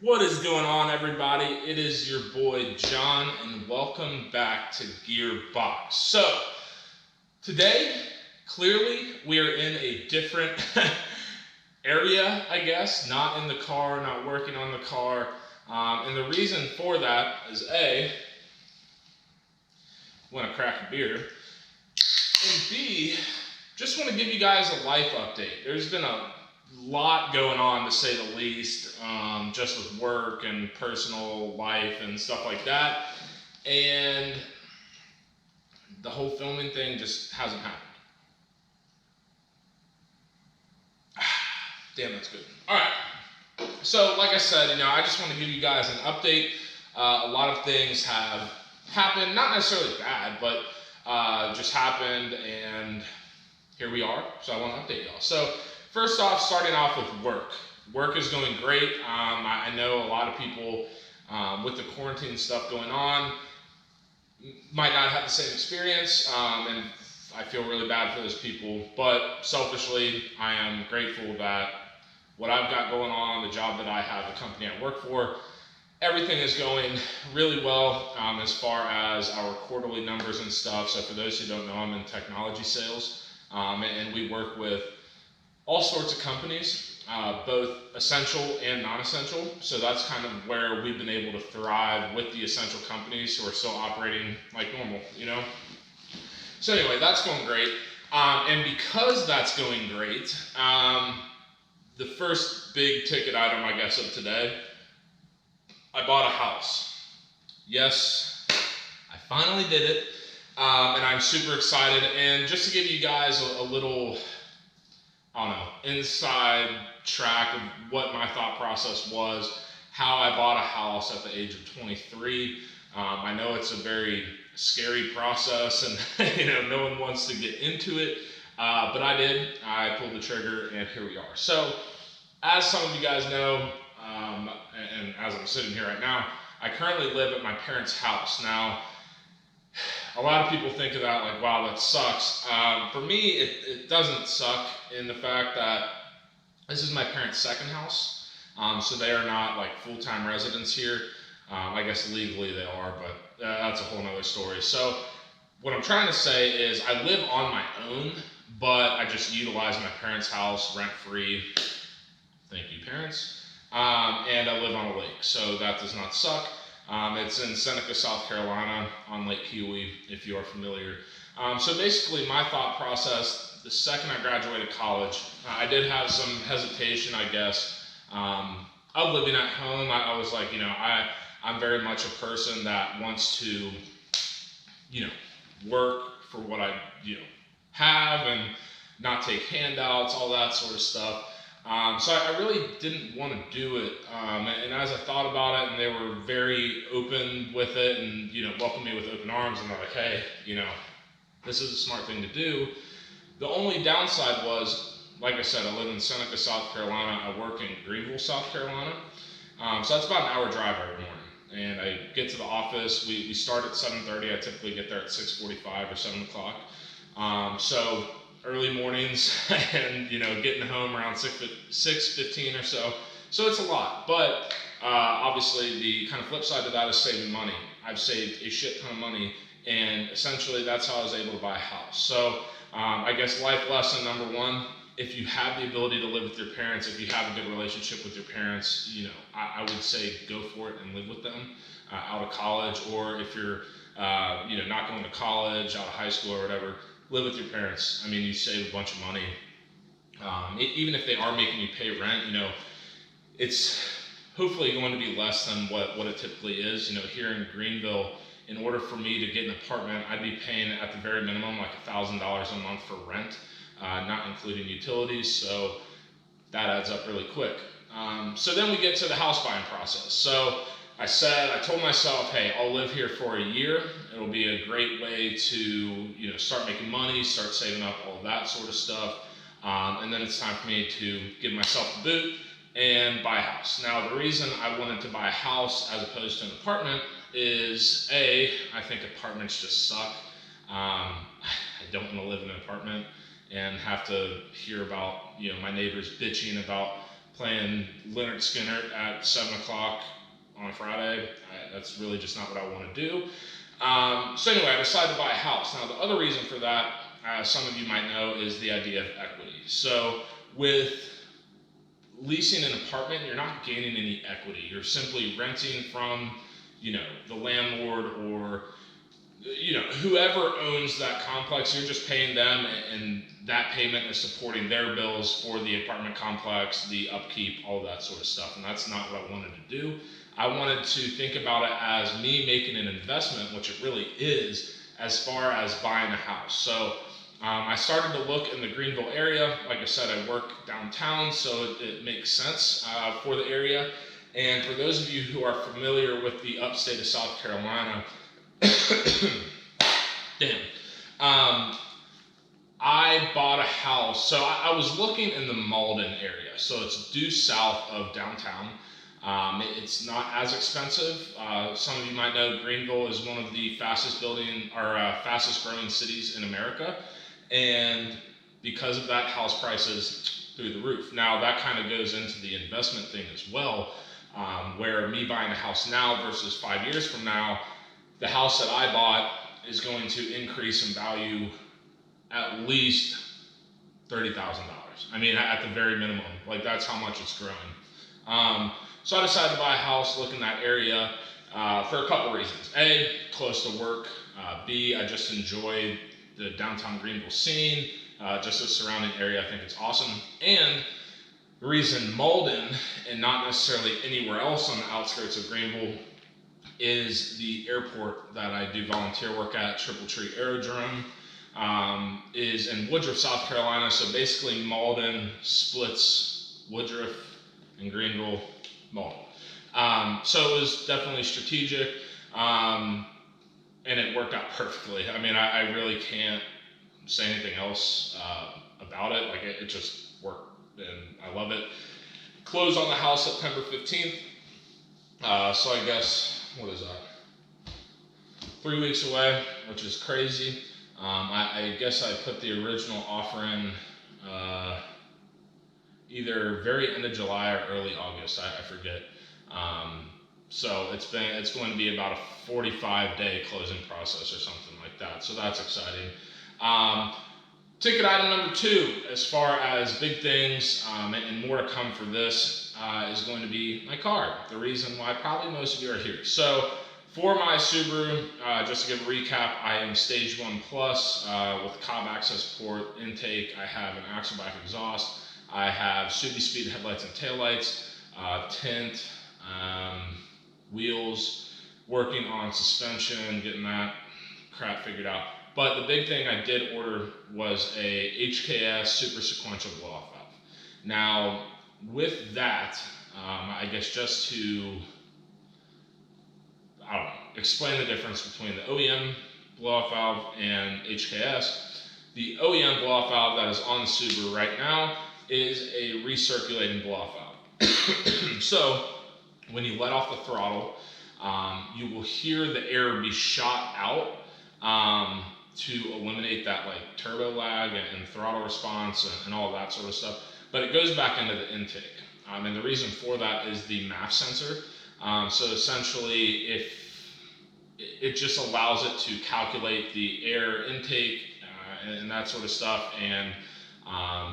What is going on, everybody? It is your boy John, and welcome back to Gearbox. So, today, clearly, we are in a different area, I guess. Not in the car, not working on the car. And the reason for that is A, want to crack a beer, and B, just want to give you guys a life update. There's been a lot going on, to say the least, just with work and personal life and stuff like that. And the whole filming thing just hasn't happened. Damn, that's good. All right. So, like I said, I just want to give you guys an update. A lot of things have happened, not necessarily bad, but just happened, and here we are. So I want to update y'all. So first off, starting off with work. Work is going great. I know a lot of people with the quarantine stuff going on might not have the same experience, and I feel really bad for those people. But selfishly, I am grateful that what I've got going on, the job that I have, the company I work for, everything is going really well as far as our quarterly numbers and stuff. So for those who don't know, I'm in technology sales, and we work with all sorts of companies, both essential and non-essential. So that's kind of where we've been able to thrive with the essential companies who are still operating like normal, So anyway, that's going great. And because that's going great, the first big ticket item, I guess, of today, I bought a house. Yes, I finally did it, and I'm super excited. And just to give you guys a little, inside track of what my thought process was, how I bought a house at the age of 23. I know it's a very scary process, and no one wants to get into it, but I did. I pulled the trigger, and here we are. So, as some of you guys know, and as I'm sitting here right now, I currently live at my parents' house. Now, a lot of people think of that like, wow, that sucks. For me, it doesn't suck in the fact that this is my parents' second house. So they are not like full-time residents here. I guess legally they are, but that's a whole nother story. So what I'm trying to say is I live on my own, but I just utilize my parents' house rent-free. Thank you, parents. And I live on a lake, so that does not suck. It's in Seneca, South Carolina, on Lake Keowee, if you are familiar. So basically, my thought process, the second I graduated college, I did have some hesitation, I guess, of living at home. I was like, I'm very much a person that wants to, work for what I, have and not take handouts, all that sort of stuff. So I really didn't want to do it, and as I thought about it, and they were very open with it, and welcomed me with open arms, and they're like, hey, this is a smart thing to do. The only downside was, like I said, I live in Seneca, South Carolina. I work in Greenville, South Carolina, so that's about an hour drive every morning. And I get to the office. We start at 7:30. I typically get there at 6:45 or 7 o'clock. So early mornings and getting home around 6:15 or so. So it's a lot, but obviously the kind of flip side to that is saving money. I've saved a shit ton of money, and essentially that's how I was able to buy a house. So I guess life lesson number one: if you have the ability to live with your parents, if you have a good relationship with your parents, I would say go for it and live with them out of college, or if you're not going to college, out of high school or whatever. Live with your parents. I mean, you save a bunch of money. Even if they are making you pay rent, it's hopefully going to be less than what it typically is. Here in Greenville, in order for me to get an apartment, I'd be paying at the very minimum like $1,000 a month for rent, not including utilities. So that adds up really quick. So then we get to the house buying process. So I told myself, hey, I'll live here for a year. It'll be a great way to, start making money, start saving up, all of that sort of stuff. And then it's time for me to give myself the boot and buy a house. Now, the reason I wanted to buy a house as opposed to an apartment is I think apartments just suck. I don't want to live in an apartment and have to hear about, my neighbors bitching about playing Leonard Skinner at 7 o'clock on a Friday. That's really just not what I want to do. So anyway, I decided to buy a house. Now, the other reason for that, as some of you might know, is the idea of equity. So with leasing an apartment, you're not gaining any equity. You're simply renting from, the landlord or, whoever owns that complex. You're just paying them, and that payment is supporting their bills for the apartment complex, the upkeep, all that sort of stuff. And that's not what I wanted to do. I wanted to think about it as me making an investment, which it really is, as far as buying a house. So I started to look in the Greenville area. Like I said, I work downtown, so it makes sense for the area. And for those of you who are familiar with the upstate of South Carolina, I bought a house. So I was looking in the Malden area. So it's due south of downtown. It's not as expensive. Some of you might know Greenville is one of the fastest growing cities in America. And because of that, house prices through the roof. Now that kind of goes into the investment thing as well, where me buying a house now versus 5 years from now, the house that I bought is going to increase in value at least $30,000. I mean, at the very minimum, like that's how much it's growing. So I decided to buy a house, look in that area for a couple reasons. A, close to work. B, I just enjoy the downtown Greenville scene, just the surrounding area. I think it's awesome. And the reason Malden and not necessarily anywhere else on the outskirts of Greenville is the airport that I do volunteer work at, Triple Tree Aerodrome, is in Woodruff, South Carolina. So basically Malden splits Woodruff and Greenville, Malden. So it was definitely strategic, and it worked out perfectly. I mean, I really can't say anything else about it. Like it just worked, and I love it. Closed on the house September 15th. So I guess, what is that? 3 weeks away, which is crazy. I guess I put the original offer in either very end of July or early August, I forget. So it's going to be about a 45-day closing process or something like that. So that's exciting. Ticket item number 2, as far as big things and more to come for this, is going to be my car. The reason why probably most of you are here. So for my Subaru, just to give a recap, I am Stage 1 Plus with Cobb Access Port intake. I have an Axleback exhaust. I have Subi Speed headlights and taillights, tint, wheels, working on suspension, getting that crap figured out. But the big thing I did order was a HKS super sequential blow-off valve. Now, with that, I guess just to, explain the difference between the OEM blow-off valve and HKS. The OEM blow-off valve that is on the Subaru right now is a recirculating blow-off valve. So when you let off the throttle, you will hear the air be shot out to eliminate that like turbo lag and throttle response and all that sort of stuff. But it goes back into the intake. And the reason for that is the MAF sensor. So essentially, if it just allows it to calculate the air intake and that sort of stuff, and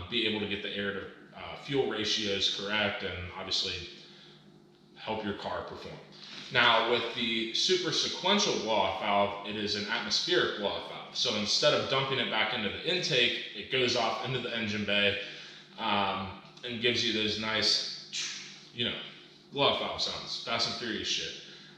be able to get the air to fuel ratios correct, and obviously help your car perform. Now with the super sequential blow-off valve, it is an atmospheric blow-off valve. So instead of dumping it back into the intake, it goes off into the engine bay and gives you those nice, blow-off valve sounds, Fast and Furious shit.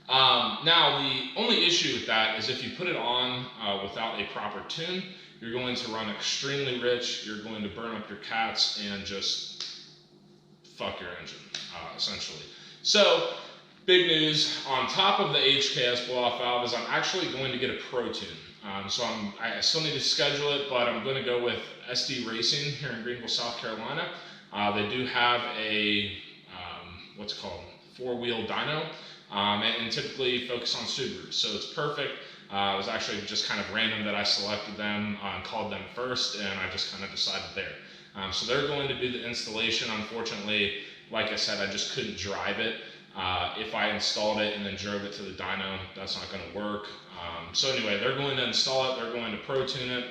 Now the only issue with that is if you put it on without a proper tune, you're going to run extremely rich, you're going to burn up your cats and just fuck your engine, essentially. So, big news, on top of the HKS blow-off valve is I'm actually going to get a Pro Tune. So I still need to schedule it, but I'm going to go with SD Racing here in Greenville, South Carolina. They do have a, what's it called, 4-wheel dyno, and typically focus on Subaru, so it's perfect. It was actually just kind of random that I selected them and called them first, and I just kind of decided there. So they're going to do the installation. Unfortunately, like I said, I just couldn't drive it. If I installed it and then drove it to the dyno, that's not going to work. So anyway, they're going to install it, they're going to Pro Tune it,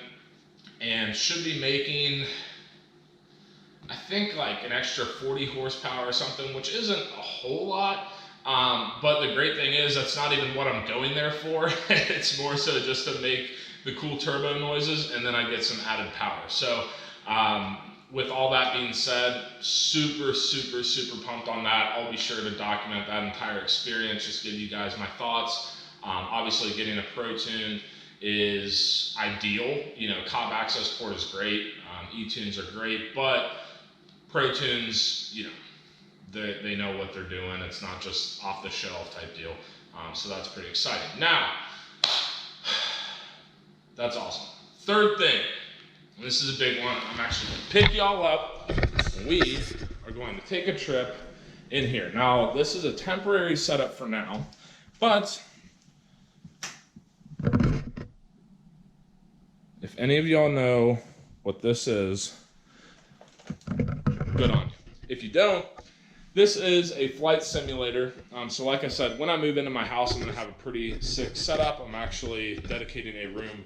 and should be making, I think, like an extra 40 horsepower or something, which isn't a whole lot. But the great thing is that's not even what I'm going there for. It's more so just to make the cool turbo noises, and then I get some added power. So with all that being said, super pumped on that. I'll be sure to document that entire experience, just give you guys my thoughts. Obviously getting a Pro Tune is ideal. You know, Cobb Access Port is great, eTunes are great, but Pro Tunes, you know, they know what they're doing. It's not just off the shelf type deal. So that's pretty exciting. Now, that's awesome. Third thing, and this is a big one. I'm actually going to pick y'all up. We are going to take a trip in here. Now, this is a temporary setup for now, but if any of y'all know what this is, good on you. If you don't, this is a flight simulator. So like I said, when I move into my house, I'm going to have a pretty sick setup. I'm actually dedicating a room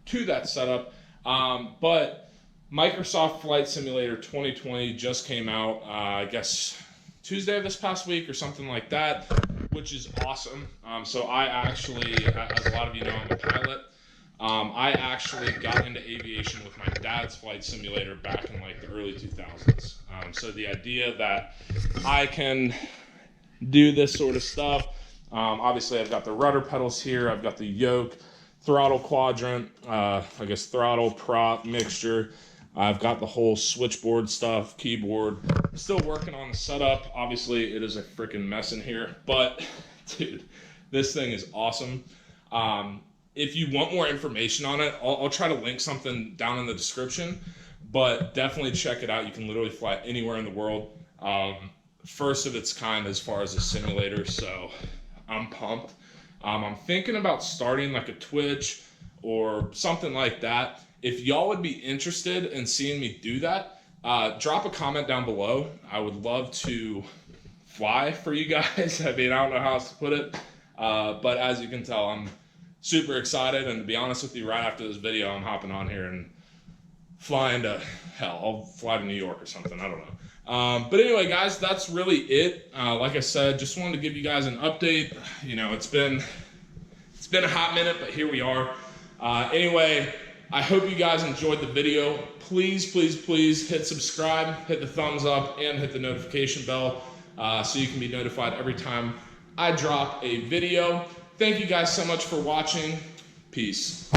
to that setup. But Microsoft Flight Simulator 2020 just came out, I guess Tuesday of this past week or something like that, which is awesome. So I actually, as a lot of you know, I'm a pilot. I actually got into aviation with my dad's flight simulator back in like the early 2000s. So the idea that I can do this sort of stuff, obviously I've got the rudder pedals here, I've got the yoke, throttle quadrant, I guess throttle, prop, mixture. I've got the whole switchboard stuff, keyboard. I'm still working on the setup. Obviously it is a freaking mess in here, but dude, this thing is awesome. If you want more information on it, I'll try to link something down in the description, but definitely check it out. You can literally fly anywhere in the world. First of its kind as far as a simulator, so I'm pumped. I'm thinking about starting like a Twitch or something like that. If y'all would be interested in seeing me do that, drop a comment down below. I would love to fly for you guys. I mean, I don't know how else to put it, but as you can tell, I'm super excited, and to be honest with you, right after this video, I'm hopping on here and flying to, hell, I'll fly to New York or something, I don't know. But anyway, guys, that's really it. Like I said, just wanted to give you guys an update. You know, it's been a hot minute, but here we are. Anyway, I hope you guys enjoyed the video. Please hit subscribe, hit the thumbs up, and hit the notification bell so you can be notified every time I drop a video. Thank you guys so much for watching. Peace.